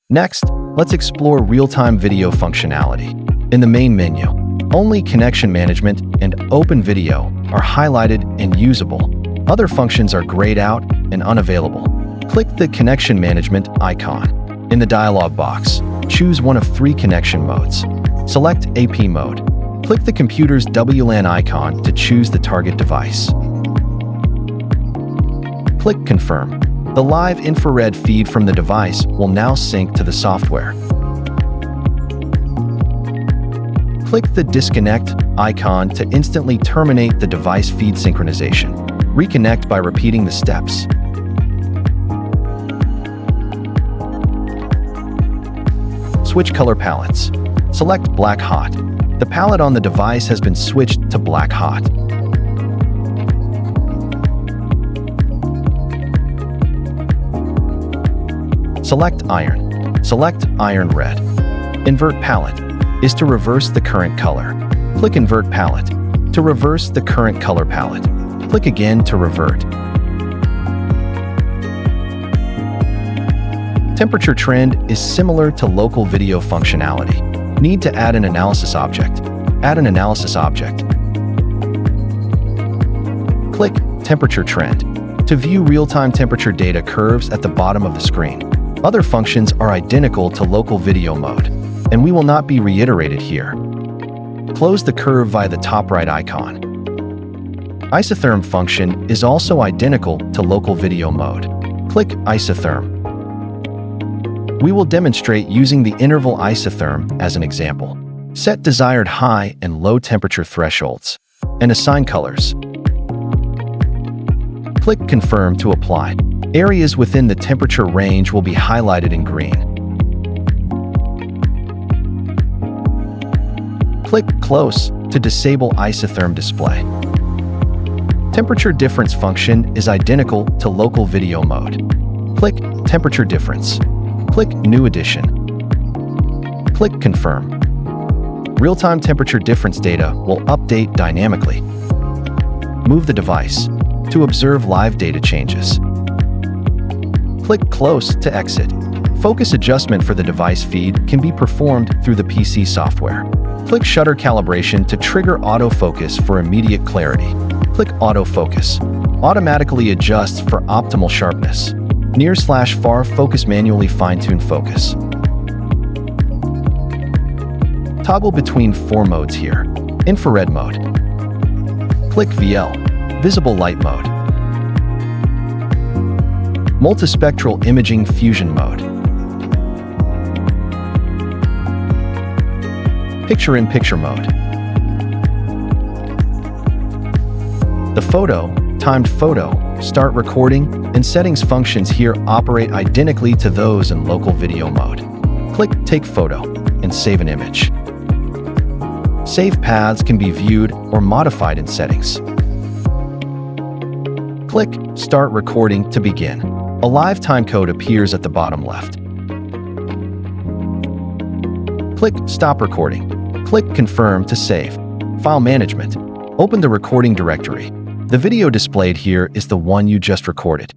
Next, let's explore real-time video functionality. In the main menu, only connection management and open video are highlighted and usable. Other functions are grayed out and unavailable. Click the connection management icon. In the dialog box, choose one of 3 connection modes. Select AP mode. Click the computer's WLAN icon to choose the target device. Click Confirm. The live infrared feed from the device will now sync to the software. Click the Disconnect icon to instantly terminate the device feed synchronization. Reconnect by repeating the steps. Switch color palettes. Select Black Hot. The palette on the device has been switched to Black Hot. Select Iron. Select Iron Red. Invert Palette is to reverse the current color. Click Invert Palette to reverse the current color palette. Click again to revert. Temperature trend is similar to local video functionality. Need to add an analysis object. Add an analysis object. Click Temperature Trend to view real-time temperature data curves at the bottom of the screen. Other functions are identical to local video mode, and we will not be reiterated here. Close the curve via the top right icon. Isotherm function is also identical to local video mode. Click Isotherm. We will demonstrate using the interval isotherm as an example. Set desired high and low temperature thresholds, and assign colors. Click Confirm to apply. Areas within the temperature range will be highlighted in green. Click Close to disable isotherm display. Temperature difference function is identical to local video mode. Click Temperature Difference. Click New Addition. Click Confirm. Real-time temperature difference data will update dynamically. Move the device to observe live data changes. Click Close to exit. Focus adjustment for the device feed can be performed through the PC software. Click Shutter Calibration to trigger autofocus for immediate clarity. Click Autofocus. Automatically adjusts for optimal sharpness. Near/far focus manually fine-tune focus. Toggle between 4 modes here. Infrared mode. Click VL. Visible light mode. Multispectral imaging fusion mode. Picture-in-picture mode. The photo, timed photo, start recording, and settings functions here operate identically to those in local video mode. Click Take Photo and save an image. Save paths can be viewed or modified in settings. Click Start Recording to begin. A live timecode appears at the bottom left. Click Stop Recording. Click Confirm to save. File Management. Open the recording directory. The video displayed here is the one you just recorded.